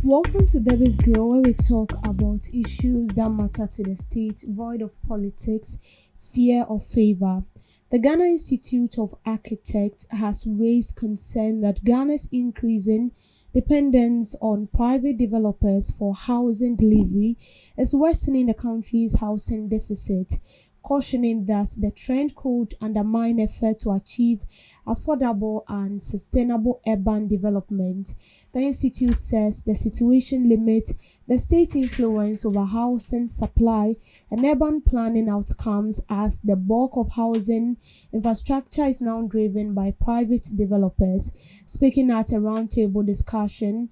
Welcome to Debbie's Girl, where we talk about issues that matter to the state, void of politics, fear, or favor. The Ghana Institute of Architects has raised concern that Ghana's increasing dependence on private developers for housing delivery is worsening the country's housing deficit, cautioning that the trend could undermine efforts to achieve affordable and sustainable urban development. The institute says the situation limits the state influence over housing supply and urban planning outcomes as the bulk of housing infrastructure is now driven by private developers. Speaking at a roundtable discussion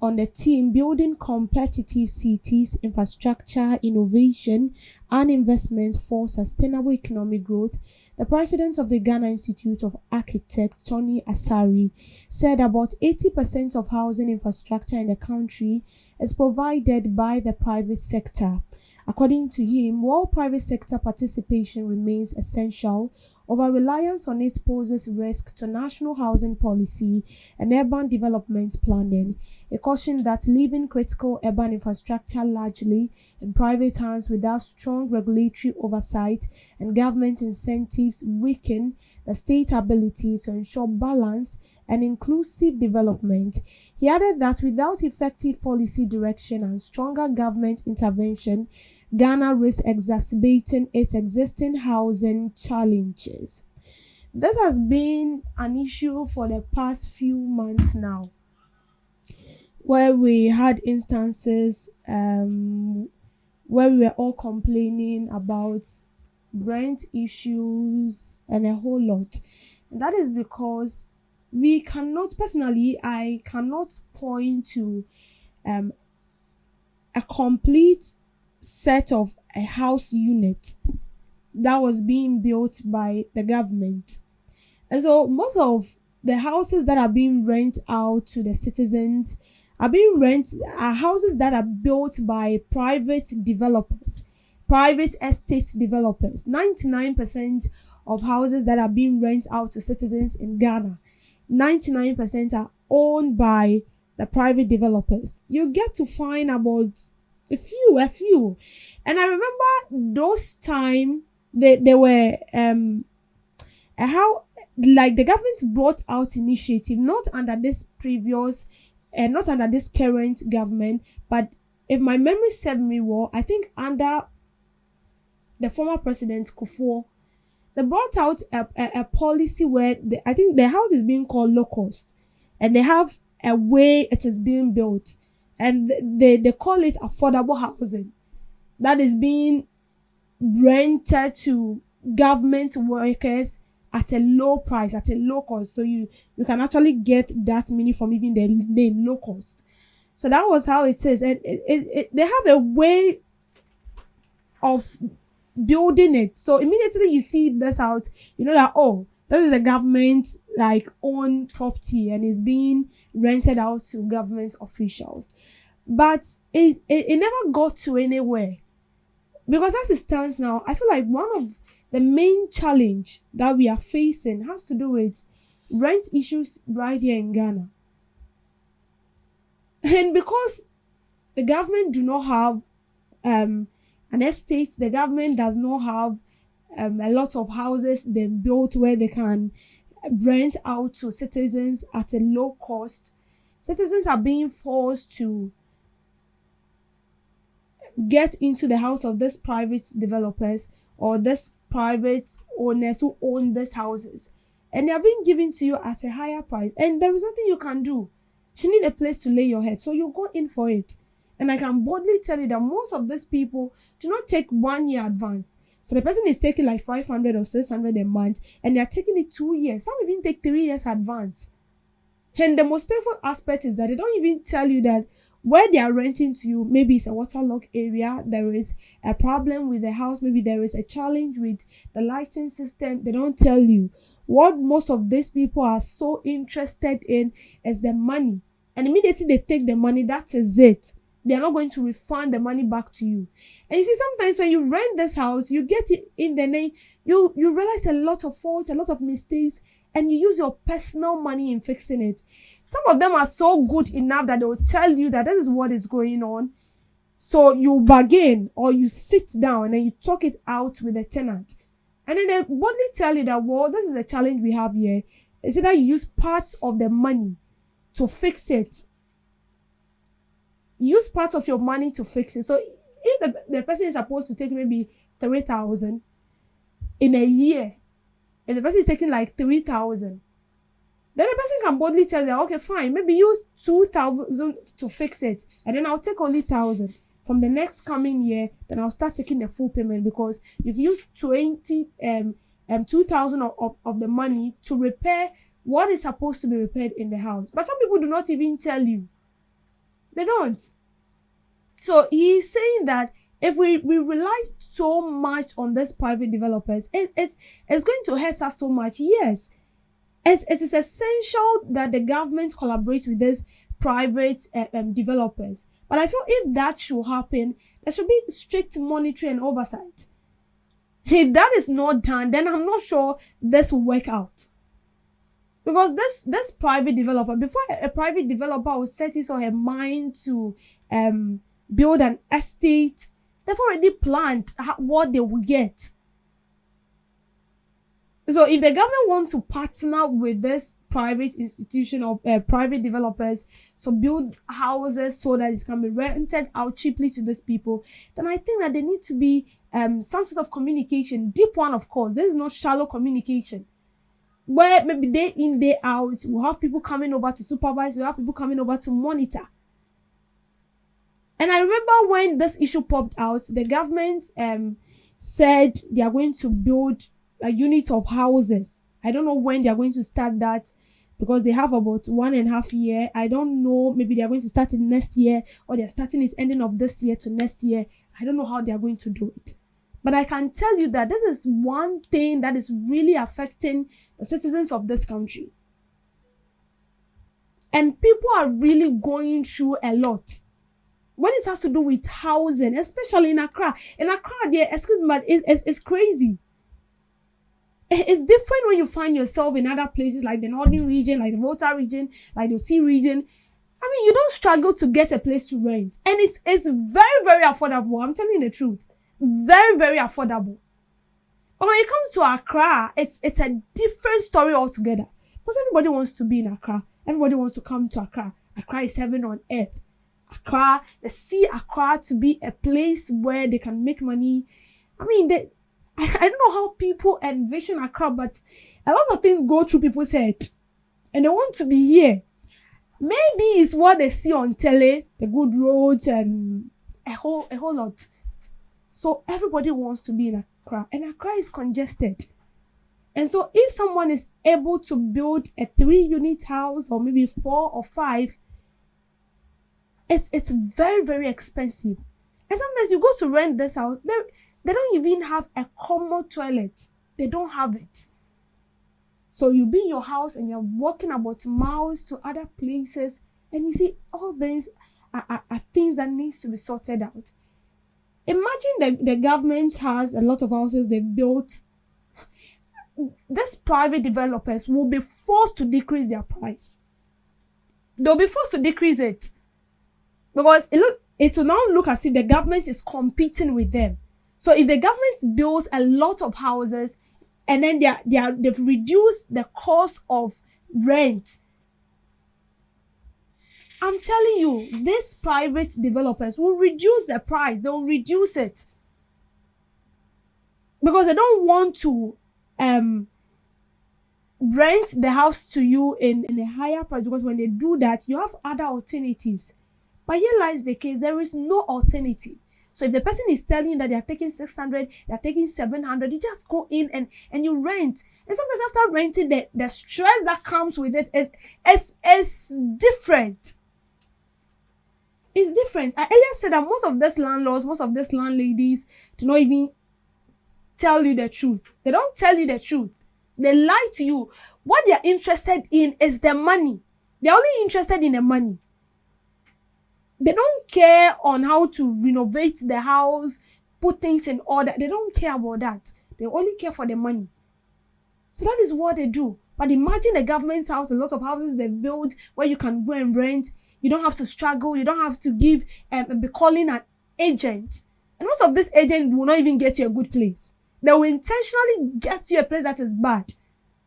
on the theme Building Competitive Cities, Infrastructure, Innovation and Investment for Sustainable Economic Growth, the president of the Ghana Institute of Architects, Tony Asare, said about 80% of housing infrastructure in the country is provided by the private sector. According to him, while private sector participation remains essential, over-reliance on it poses risk to national housing policy and urban development planning. A caution that leaving critical urban infrastructure largely in private hands without strong regulatory oversight and government incentives weaken the state's ability to ensure balanced and inclusive development. He added that without effective policy direction and stronger government intervention, Ghana risks exacerbating its existing housing challenges. This has been an issue for the past few months now, where we had instances where we were all complaining about rent issues and a whole lot. And that is because I cannot point to a complete set of a house unit that was being built by the government. And so most of the houses that are being rented out to the citizens are houses that are built by private developers, private estate developers. 99% of houses that are being rented out to citizens in Ghana, 99% are owned by the private developers. You get to find about a few. And I remember those time they were how like the government brought out initiative not under this current government, but if my memory serves me well, I think under the former president Kufuor, they brought out a policy where I think the house is being called low cost, and they have a way it is being built, and they call it affordable housing that is being rented to government workers at a low price, at a low cost. So you can actually get that meaning from even the name low cost. So that was how it is. And they have a way of building it. So immediately you see this out, you know that, oh, this is a government like own property and is being rented out to government officials. But it never got to anywhere. Because as it stands now, I feel like one of the main challenge that we are facing has to do with rent issues right here in Ghana. And because the government do not have an estate, the government does not have a lot of houses they've built where they can rent out to citizens at a low cost. Citizens are being forced to get into the house of these private developers or these private owners who own these houses, and they are being given to you at a higher price, and there is nothing you can do. You need a place to lay your head, so you go in for it. And I can boldly tell you that most of these people do not take 1 year advance. So the person is taking like 500 or 600 a month, and they are taking it 2 years. Some even take 3 years advance. And the most painful aspect is that they don't even tell you that where they are renting to you, maybe it's a waterlogged area, there is a problem with the house, maybe there is a challenge with the lighting system. They don't tell you. What most of these people are so interested in is the money. And immediately they take the money, that is it. They are not going to refund the money back to you. And you see, sometimes when you rent this house, you get it in the name, you realize a lot of faults, a lot of mistakes, and you use your personal money in fixing it. Some of them are so good enough that they will tell you that this is what is going on. So you bargain or you sit down and you talk it out with the tenant. And then they boldly tell you that, well, this is a challenge we have here. It's either you use parts of the money to fix it. Use part of your money to fix it. So if the person is supposed to take maybe 3,000 in a year, and the person is taking like 3,000, then the person can boldly tell you, okay, fine, maybe use 2,000 to fix it, and then I'll take only 1,000. From the next coming year, then I'll start taking the full payment because you've used 2,000 of the money to repair what is supposed to be repaired in the house. But some people do not even tell you. They don't. So he's saying that if we rely so much on these private developers, it's going to hurt us so much. Yes, it is essential that the government collaborates with these private developers. But I feel if that should happen, there should be strict monitoring and oversight. If that is not done, then I'm not sure this will work out. Because this private developer, before a private developer will set his or her mind to build an estate, they've already planned what they will get. So if the government wants to partner with this private institution or private developers to build houses so that it can be rented out cheaply to these people, then I think that there need to be some sort of communication, deep one of course. This is not shallow communication, where maybe day in, day out, we'll have people coming over to supervise, we'll have people coming over to monitor. And I remember when this issue popped out, the government said they are going to build a unit of houses. I don't know when they are going to start that because they have about 1.5 years. I don't know, maybe they are going to start it next year or they're starting it ending of this year to next year. I don't know how they are going to do it. But I can tell you that this is one thing that is really affecting the citizens of this country. And people are really going through a lot when it has to do with housing, especially in Accra. In Accra, there, excuse me, but it's crazy. It's different when you find yourself in other places like the Northern region, like the Volta region, like the T region. I mean, you don't struggle to get a place to rent. And it's very, very affordable. I'm telling you the truth. Very, very affordable. But when it comes to Accra, it's a different story altogether. Because everybody wants to be in Accra. Everybody wants to come to Accra. Accra is heaven on earth. Accra, they see Accra to be a place where they can make money. I mean, I don't know how people envision Accra, but a lot of things go through people's head. And they want to be here. Maybe it's what they see on tele, the good roads and a whole lot. So everybody wants to be in Accra. And Accra is congested. And so if someone is able to build a 3-unit house or maybe 4 or 5, it's very, very expensive. And sometimes you go to rent this house, they don't even have a common toilet. They don't have it. So you be in your house and you're walking about miles to other places, and you see all these are things that needs to be sorted out. Imagine the government has a lot of houses they built. These private developers will be forced to decrease their price. They'll be forced to decrease it. Because it will now look as if the government is competing with them. So if the government builds a lot of houses and then they've reduced the cost of rent, I'm telling you, these private developers will reduce the price. They will reduce it. Because they don't want to rent the house to you in a higher price. Because when they do that, you have other alternatives. But here lies the case. There is no alternative. So if the person is telling you that they are taking 600, they are taking 700, you just go in and you rent. And sometimes after renting, the stress that comes with it is different. It's different. I earlier said that most of these landlords, most of these landladies do not even tell you the truth. They don't tell you the truth. They lie to you. What they are interested in is the money. They're only interested in the money. They don't care on how to renovate the house, put things in order. They don't care about that. They only care for the money. So that is what they do. But imagine a government house, a lot of houses they build where you can go and rent. You don't have to struggle. You don't have to be calling an agent. And most of this agent will not even get you a good place. They will intentionally get you a place that is bad.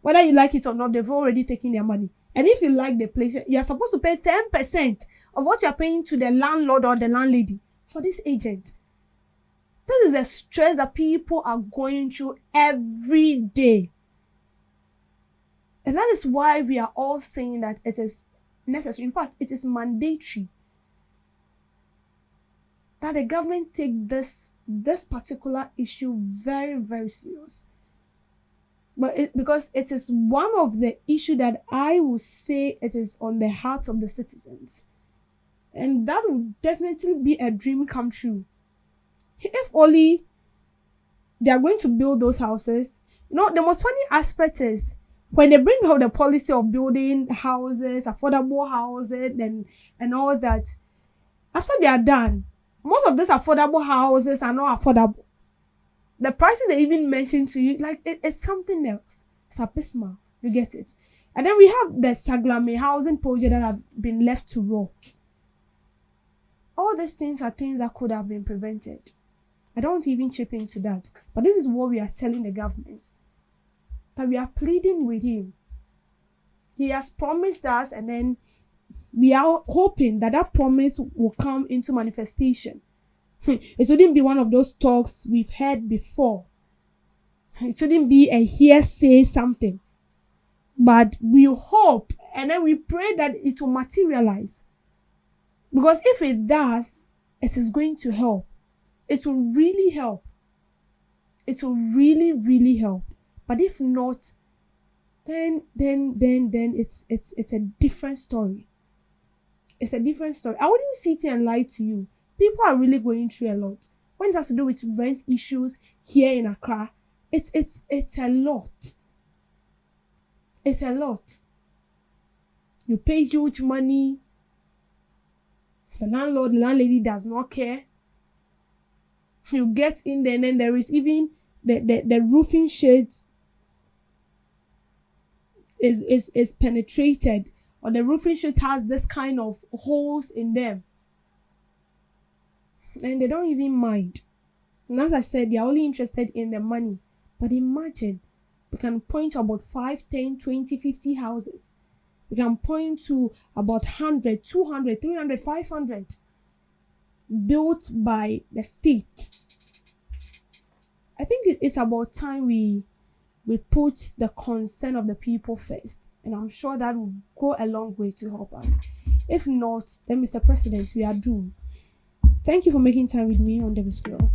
Whether you like it or not, they've already taken their money. And if you like the place, you're supposed to pay 10% of what you're paying to the landlord or the landlady for this agent. This is the stress that people are going through every day. And that is why we are all saying that it is necessary. In fact, it is mandatory that the government take this particular issue very, very serious. But because it is one of the issues that I would say it is on the heart of the citizens. And that would definitely be a dream come true. If only they are going to build those houses. The most funny aspect is when they bring out the policy of building houses, affordable houses, and all that, after they are done, most of these affordable houses are not affordable. The prices they even mention to you, like it's something else. It's abysmal. You get it? And then we have the Saglame housing project that have been left to rot. All these things are things that could have been prevented. I don't even chip into that. But this is what we are telling the government. That we are pleading with him. He has promised us, and then we are hoping that that promise will come into manifestation. It shouldn't be one of those talks we've heard before. It shouldn't be a hearsay something. But we hope and then we pray that it will materialize. Because if it does, it is going to help. It will really help. It will really, really help. But if not, then it's a different story. It's a different story. I wouldn't sit here and lie to you. People are really going through a lot. When it has to do with rent issues here in Accra, it's a lot. It's a lot. You pay huge money. The landlord, the landlady does not care. You get in there and then there is even the roofing shades is penetrated, or the roofing sheet has this kind of holes in them. And they don't even mind. And as I said, they're only interested in the money. But imagine, we can point to about 5, 10, 20, 50 houses. We can point to about 100, 200, 300, 500 built by the state. I think it's about time we put the concern of the people first. And I'm sure that will go a long way to help us. If not, then Mr. President, we are doomed. Thank you for making time with me on the Spiral.